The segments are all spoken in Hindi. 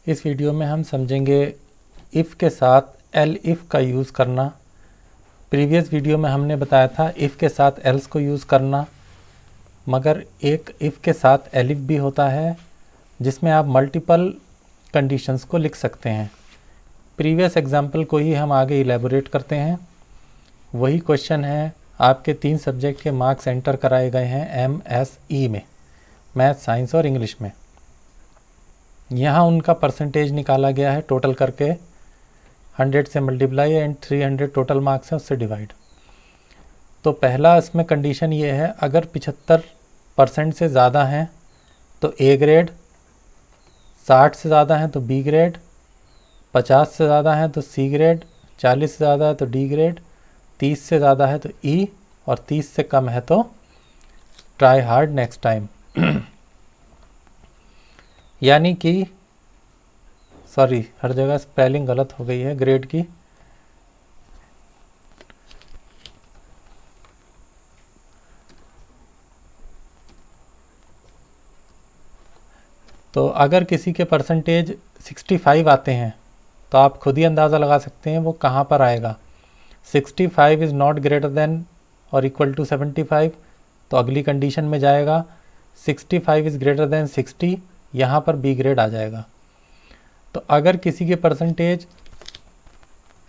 इस वीडियो में हम समझेंगे इफ़ के साथ एल इफ़ का यूज़ करना। प्रीवियस वीडियो में हमने बताया था इफ़ के साथ एल्स को यूज़ करना, मगर एक इफ़ के साथ एलिफ भी होता है जिसमें आप मल्टीपल कंडीशंस को लिख सकते हैं। प्रीवियस एग्जाम्पल को ही हम आगे इलेबोरेट करते हैं। वही क्वेश्चन है, आपके 3 सब्जेक्ट के मार्क्स एंटर कराए गए हैं MSE में, मैथ, साइंस और इंग्लिश में। यहाँ उनका परसेंटेज निकाला गया है टोटल करके 100 से मल्टीप्लाई एंड 300 टोटल मार्क्स है उससे डिवाइड। तो पहला इसमें कंडीशन ये है, अगर 75% से ज़्यादा हैं तो ए ग्रेड, 60 से ज़्यादा हैं तो बी ग्रेड, 50 से ज़्यादा हैं तो सी ग्रेड, 40 से ज़्यादा है तो डी ग्रेड, 30 से ज़्यादा है तो ई और 30 से कम है तो ट्राई हार्ड नेक्स्ट टाइम। यानी कि सॉरी, हर जगह स्पेलिंग गलत हो गई है ग्रेड की। तो अगर किसी के परसेंटेज 65 आते हैं तो आप खुद ही अंदाज़ा लगा सकते हैं वो कहाँ पर आएगा। 65 इज़ नॉट ग्रेटर देन और इक्वल टू 75, तो अगली कंडीशन में जाएगा। 65 इज़ ग्रेटर देन 60, यहाँ पर बी ग्रेड आ जाएगा। तो अगर किसी के परसेंटेज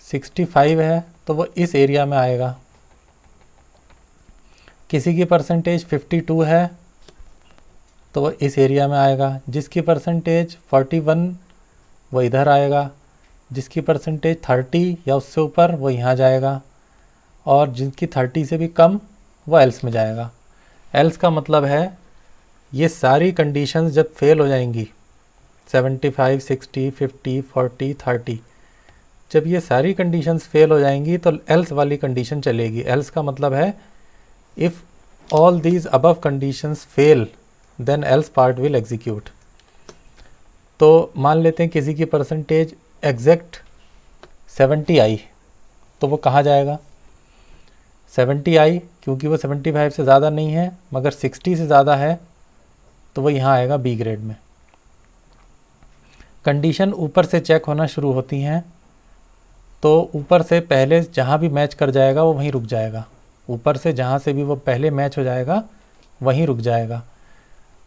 65 है तो वो इस एरिया में आएगा। किसी की परसेंटेज 52 है तो वो इस एरिया में आएगा। जिसकी परसेंटेज 41 वो इधर आएगा। जिसकी परसेंटेज 30 या उससे ऊपर वो यहाँ जाएगा, और जिनकी 30 से भी कम वो एल्स में जाएगा। एल्स का मतलब है ये सारी कंडीशंस जब फेल हो जाएंगी, 75, 60, 50, 40, 30, जब ये सारी कंडीशंस फेल हो जाएंगी तो एल्स वाली कंडीशन चलेगी। एल्स का मतलब है if all these above conditions fail then else part will execute. तो मान लेते हैं किसी की परसेंटेज एग्जैक्ट 70 आई तो वो कहाँ जाएगा। 70 आई क्योंकि वो 75 से ज़्यादा नहीं है मगर 60 से ज़्यादा है तो वो यहाँ आएगा बी ग्रेड में। कंडीशन ऊपर से चेक होना शुरू होती हैं तो ऊपर से पहले जहाँ भी मैच कर जाएगा वो वहीं रुक जाएगा। ऊपर से जहाँ से भी वो पहले मैच हो जाएगा वहीं रुक जाएगा।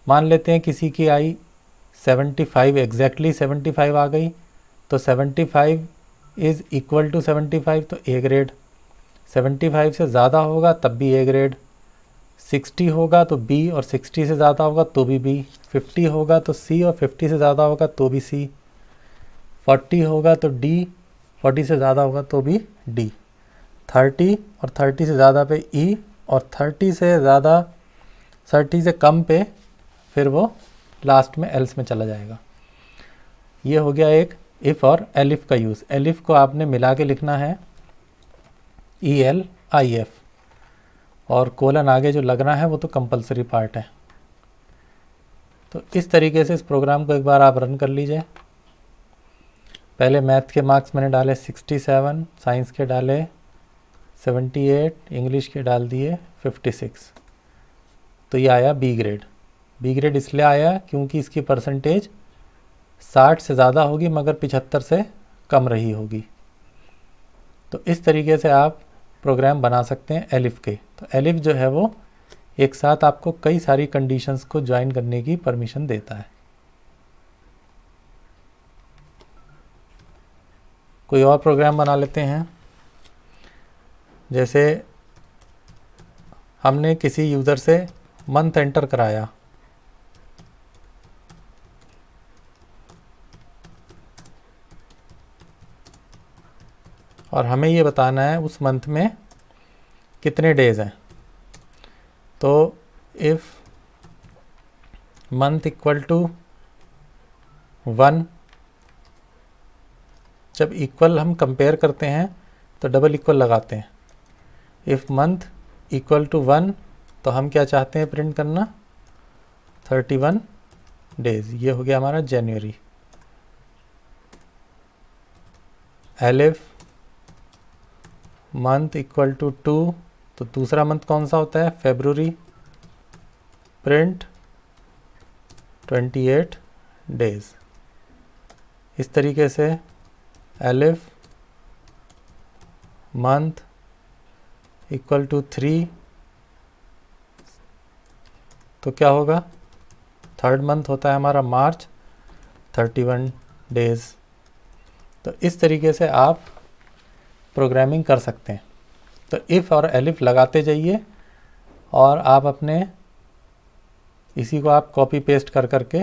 मान लेते हैं किसी की आई 75, एग्जैक्टली 75 आ गई तो 75 इज़ इक्वल टू 75 तो ए ग्रेड। 75 से ज़्यादा होगा तब भी ए ग्रेड। 60 होगा तो बी और 60 से ज़्यादा होगा तो भी बी। 50 होगा तो सी और 50 से ज़्यादा होगा तो भी सी। 40 होगा तो डी, 40 से ज़्यादा होगा तो भी डी। 30 और 30 से ज़्यादा पे ई और 30 से ज़्यादा 30 से कम पे फिर वो लास्ट में एल्स में चला जाएगा। ये हो गया एक इफ़ और एलिफ का यूज़। एलिफ को आपने मिला के लिखना है ELIF, और कोलन आगे जो लगना है वो तो कंपलसरी पार्ट है। तो इस तरीके से इस प्रोग्राम को एक बार आप रन कर लीजिए। पहले मैथ के मार्क्स मैंने डाले 67, साइंस के डाले 78, इंग्लिश के डाल दिए 56, तो ये आया बी ग्रेड। बी ग्रेड इसलिए आया क्योंकि इसकी परसेंटेज 60 से ज़्यादा होगी मगर 75 से कम रही होगी। तो इस तरीके से आप प्रोग्राम बना सकते हैं एलिफ के। तो एलिफ जो है वो एक साथ आपको कई सारी कंडीशंस को ज्वाइन करने की परमिशन देता है। कोई और प्रोग्राम बना लेते हैं। जैसे हमने किसी यूज़र से मंथ एंटर कराया, और हमें ये बताना है उस मंथ में कितने डेज़ हैं। तो इफ़ मंथ इक्वल टू 1, जब इक्वल हम कंपेयर करते हैं तो डबल इक्वल लगाते हैं। इफ़ मंथ इक्वल टू 1 तो हम क्या चाहते हैं प्रिंट करना, 31 डेज़। ये हो गया हमारा जनवरी। एलिफ मंथ इक्वल टू 2 तो दूसरा मंथ कौन सा होता है, फरवरी। Print 28 days. इस तरीके से एलिफ मंथ इक्वल टू 3, तो क्या होगा, थर्ड मंथ होता है हमारा मार्च, 31 डेज़। तो इस तरीके से आप प्रोग्रामिंग कर सकते हैं। तो इफ़ और एलिफ लगाते जाइए और आप अपने इसी को आप कॉपी पेस्ट कर करके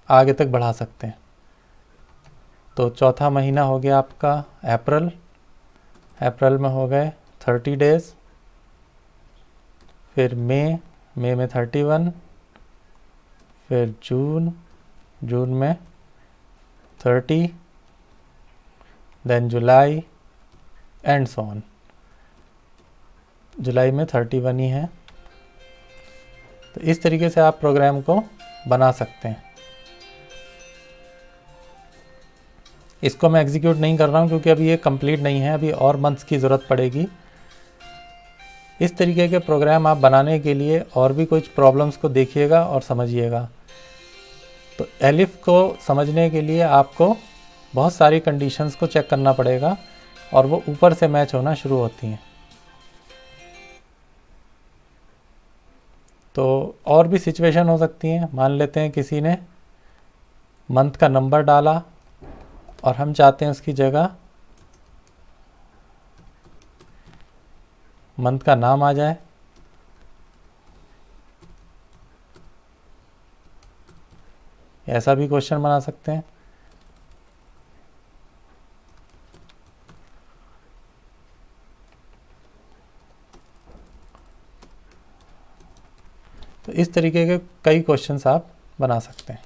आगे तक बढ़ा सकते हैं। तो चौथा महीना हो गया आपका अप्रैल, अप्रैल में हो गए 30 डेज़, फिर मई में 31, फिर जून में 30, then July and so on. जुलाई में 31 ही है। तो इस तरीके से आप प्रोग्राम को बना सकते हैं। इसको मैं एग्जीक्यूट नहीं कर रहा हूँ क्योंकि अभी ये कंप्लीट नहीं है, अभी और मंथ्स की ज़रूरत पड़ेगी। इस तरीके के प्रोग्राम आप बनाने के लिए और भी कुछ प्रॉब्लम्स को देखिएगा और समझिएगा। तो एलिफ को समझने के लिए आपको बहुत सारी कंडीशंस को चेक करना पड़ेगा और वो ऊपर से मैच होना शुरू होती हैं। तो और भी सिचुएशन हो सकती हैं। मान लेते हैं किसी ने मंथ का नंबर डाला और हम चाहते हैं उसकी जगह मंथ का नाम आ जाए। ऐसा भी क्वेश्चन बना सकते हैं। तो इस तरीके के कई क्वेश्चंस आप बना सकते हैं।